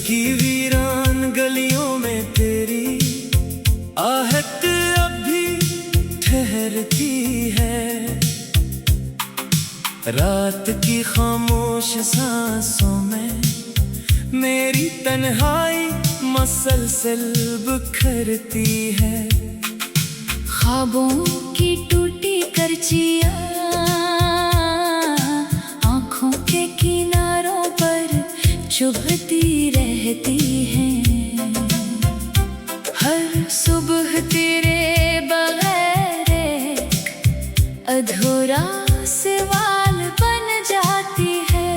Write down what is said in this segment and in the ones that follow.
की वीरान गलियों में तेरी आहट अब भी ठहरती है। रात की खामोश सांसों में मेरी तन्हाई मसलसल बिखरती है। ख्वाबों की टूटी करचियां आँखों के किनारों पर चुभती रहती हैं। हर सुबह तेरे बगैर एक अधूरा सवाल बन जाती है।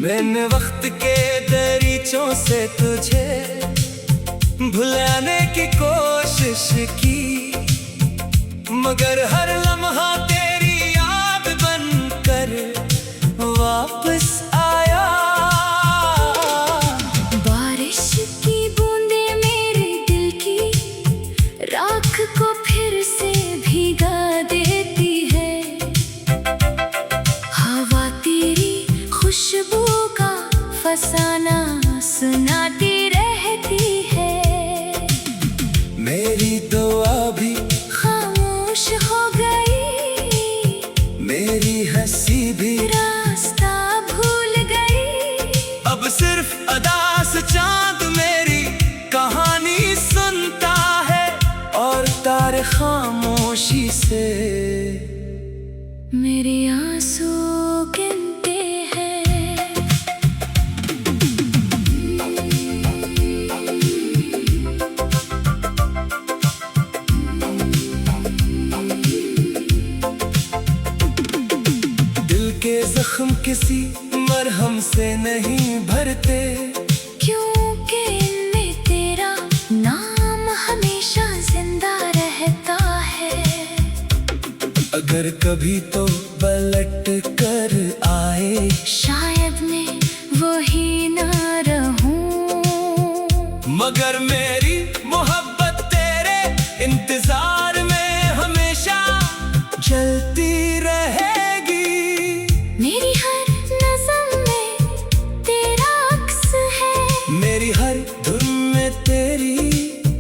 मैंने वक्त के दरीचों से तुझे भुलाने की कोशिश की, मगर हर लम्हा तेरी याद बनकर वापस आया। बारिश की बूंदें मेरे दिल की राख को फिर से भीगा देती है। हवा तेरी खुशबू का फसाना सुनाती रहती है। मेरी दुआ भी खामोश हो गई, मेरी हंसी भी रास्ता भूल गई। अब सिर्फ अदास चांद मेरी कहानी सुनता है और तारे खामोशी से मेरे आंसू गिनते हैं। दिल के जख्म किसी मरहम से नहीं भरते, क्योंकि इनमें तेरा नाम हमेशा जिंदा रहता है। अगर कभी तो पलट कर आए शायद मैं वही ना रहूं, मगर मेरी मोहब्बत तेरे इंतजार में हमेशा जलती रहेगी। मेरी हर नज़म में तेरा अक्स है, मेरी हर धुन में तेरी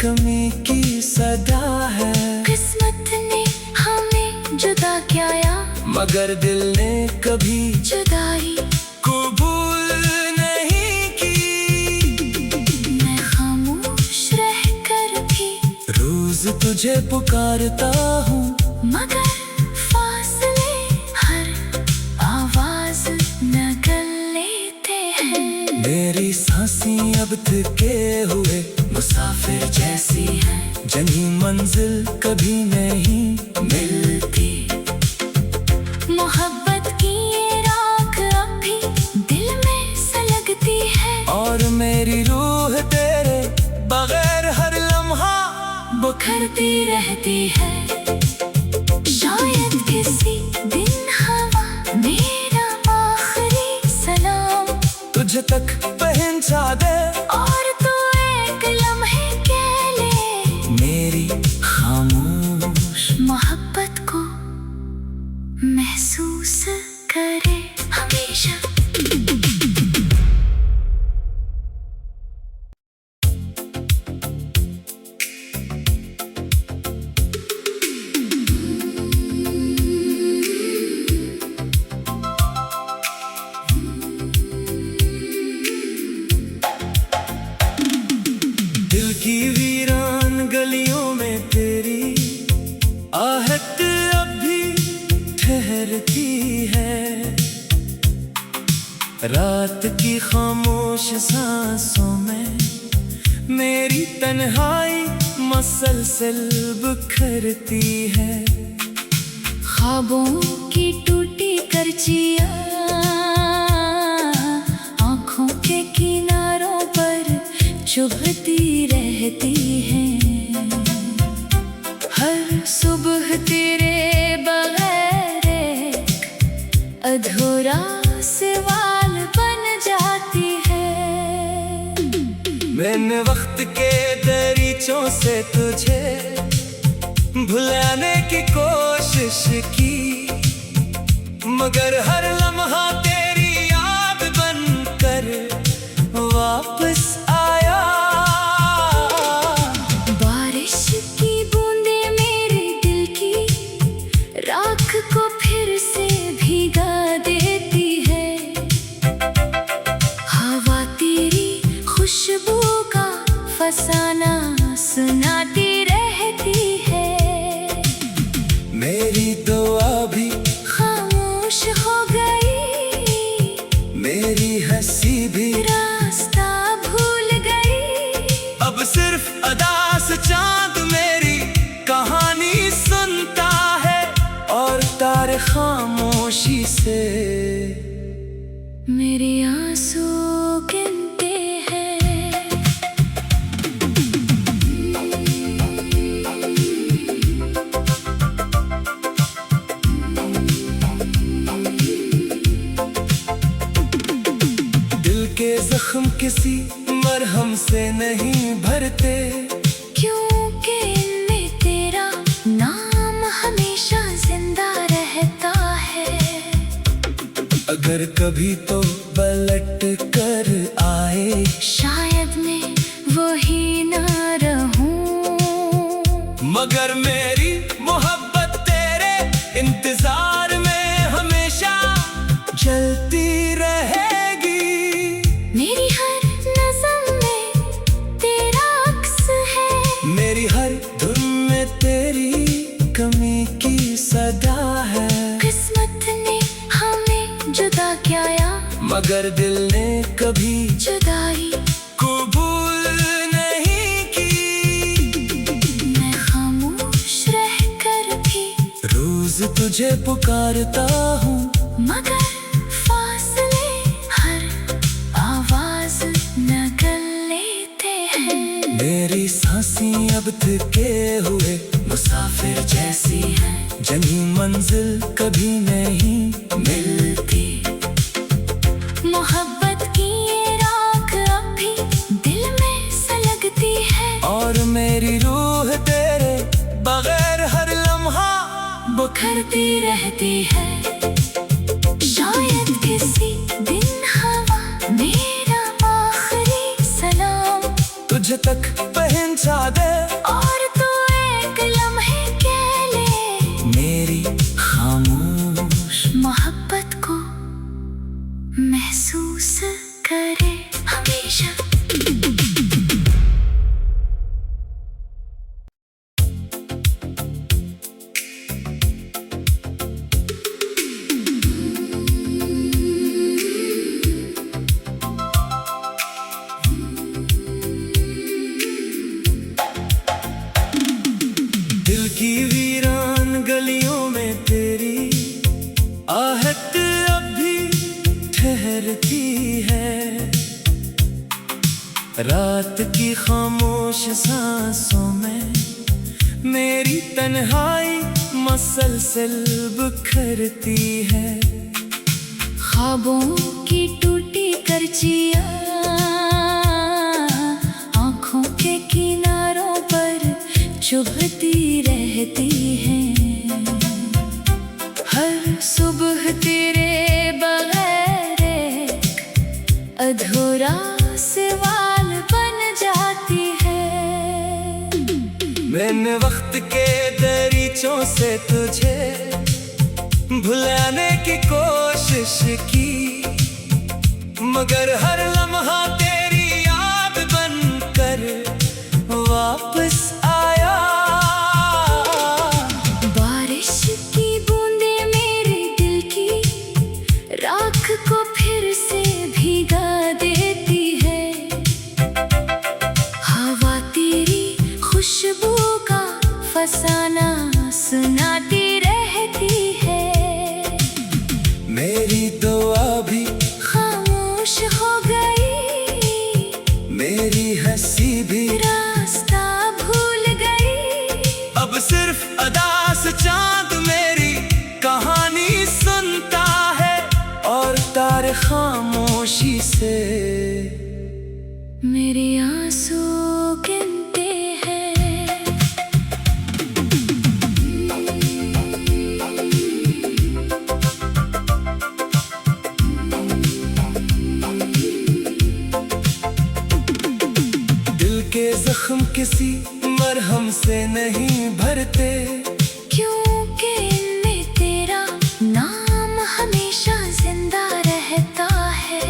कमी की सदा है। किस्मत ने हमें जुदा किया, मगर दिल ने कभी जुदाई कबूल नहीं की। मैं खामोश रहकर भी रोज तुझे पुकारता हूँ, मगर फासले हर आवाज नगल लेते हैं। मेरी सांसें अब थके हुए मुसाफिर जैसी है, जनी मंजिल कभी नहीं मिलती। मोहब्बत की ये राख अब भी दिल में सलगती है, और मेरी रूह तेरे बगैर हर लम्हा बुखरती रहती है। शायद किसी दिन हवा मेरा आखिरी सलाम तुझ तक पहुंचा दे, और तू एक लम्हे के लिए मेरी खामोश मोहब्बत को महसूस करे हमेशा। दिल की वीरान गलियों में तेरी आहट अब भी ठहरती है। रात की खामोश सांसों में मेरी तन्हाई मसलसल बिखरती है। ख्वाबों की टूटी करचियां आँखों के किनारों पर चुभती रहती हैं। हर सुबह तेरे बगैर एक अधूरा सवाल बन जाती है। मैंने वक्त के दरीचों से तुझे भुलाने की कोशिश की, मगर हर लम्हा तेरी याद बनकर खुशबू का फसाना सुनाती रहती है। मेरी दुआ भी खामोश हो गई, मेरी हंसी भी रास्ता भूल गई। अब सिर्फ अदा से चांद मेरी कहानी सुनता है और तारे खामोशी से मेरे आंसू गिनते हैं। दिल के जख्म किसी मरहम से नहीं भरते, क्योंकि इनमें तेरा नाम हमेशा जिंदा रहता है। अगर कभी तो पलट कर आए, शायद मैं वही ना रहूं, मगर मेरी मोहब्बत तेरे इंतजार में हमेशा जलती रहेगी। मेरी हर नज़म में तेरा अक्स है, मेरी हर धुन में तेरी कमी की सदा है। किस्मत ने हमें जुदा किया, मगर दिल ने कभी जुदाई कबूल नहीं की। मैं खामोश रहकर भी रोज तुझे पुकारता हूँ, मगर फासले हर आवाज नकल लेते हैं। मेरी सांसें अब थके हुए मुसाफिर जैसी हैं, जनी मंजिल कभी नहीं मिलती। मोहब्बत की ये राख अब भी दिल में सलगती है, और मेरी रूह तेरे बगैर हर लम्हा बुखरती रहती है। शायद किसी दिन हवा मेरा आखिरी सलाम तुझ तक पहुंचा दे, और तू एक लम्हे के ले मेरी खामोश मोहब्बत को महसूस करे हमेशा। दिल की वीरान गलियों में तेरी आहट अब भी ठहरती है। रात की खामोश सांसों में मेरी तन्हाई मसलसल बिखरती है। ख्वाबों की टूटी करचियां आँखों के किनारों पर चुभती रहती हैं। हर सुबह तेरे बगैर एक अधूरा सवाल बन जाती है। मैंने वक्त के दरीचों से तुझे भुलाने की कोशिश की, मगर हर लम्हा तेरी याद बनकर वापस आया। बारिश की बूंदें मेरे दिल की राख को फिर से भीगा देती है। हवा तेरी खुशबू का फसाना सुनाती रहती है। मेरी दुआ भी खामोश हो गई, मेरी हंसी भी रास्ता भूल गई। अब सिर्फ अदा से चांद मेरी कहानी सुनता है और तारे खामोशी से मेरे आंसू गिनते हैं। दिल के जख्म किसी मरहम से नहीं भरते, क्योंकि इनमें तेरा नाम हमेशा जिंदा रहता है।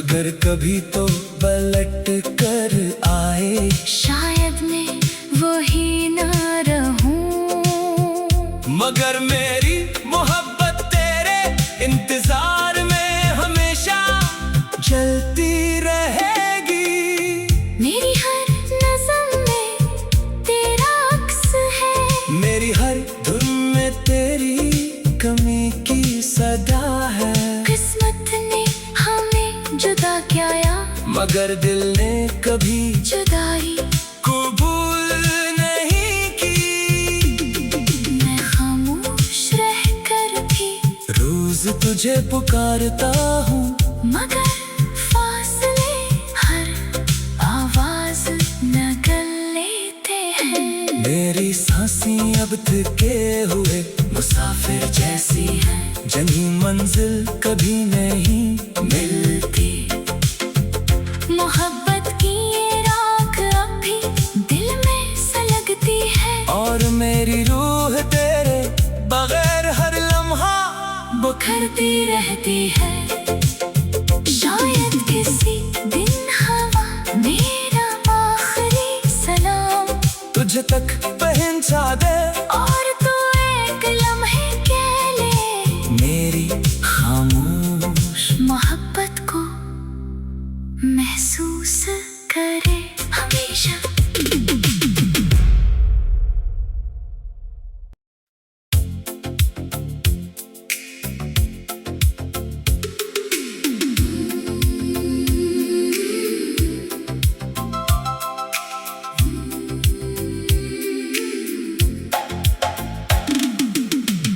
अगर कभी तो पलट कर आए, शायद मैं वही ना रहूं, मगर मेरी मोहब्बत तेरे इंतजार में हमेशा चलती रहेगी। मेरी हर नज़म में तेरा अक्स है, मेरी हर धुन में तेरी कमी की सदा है। किस्मत ने हमें जुदा किया, मगर दिल ने कभी जुदाई कबूल नहीं की। मैं खामोश रहकर भी रोज तुझे पुकारता हूँ, मगर फासले हर आवाज नगल लेते हैं। मेरी सांसें अब थके हुए मुसाफिर जैसी हैं, जनी मंजिल कभी नहीं मिलती। मोहब्बत की ये राख अब भी दिल में सलगती है, और मेरी रूह तेरे बगैर हर लम्हा बुखरती रहती है। शायद किसी दिन हवा मेरा आखिरी सलाम तुझ तक पहुंचा दे, और तू एक लम्हे के लिए मेरी खामोश मोहब्बत को महसूस करे हमेशा।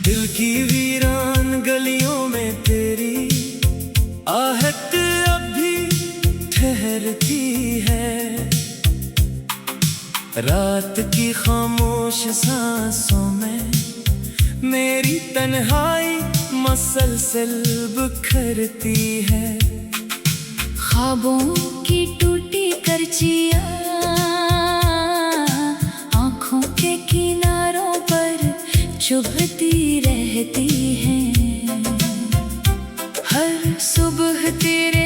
दिल की वीरान गलियों में तेरी आहट अब भी ठहरती है। रात की खामोश सांसों में मेरी तन्हाई मसलसल बिखरती है। ख्वाबों की टूटी करचियां आँखों के किनारों पर चुभती रहती हैं। हर सुबह तेरे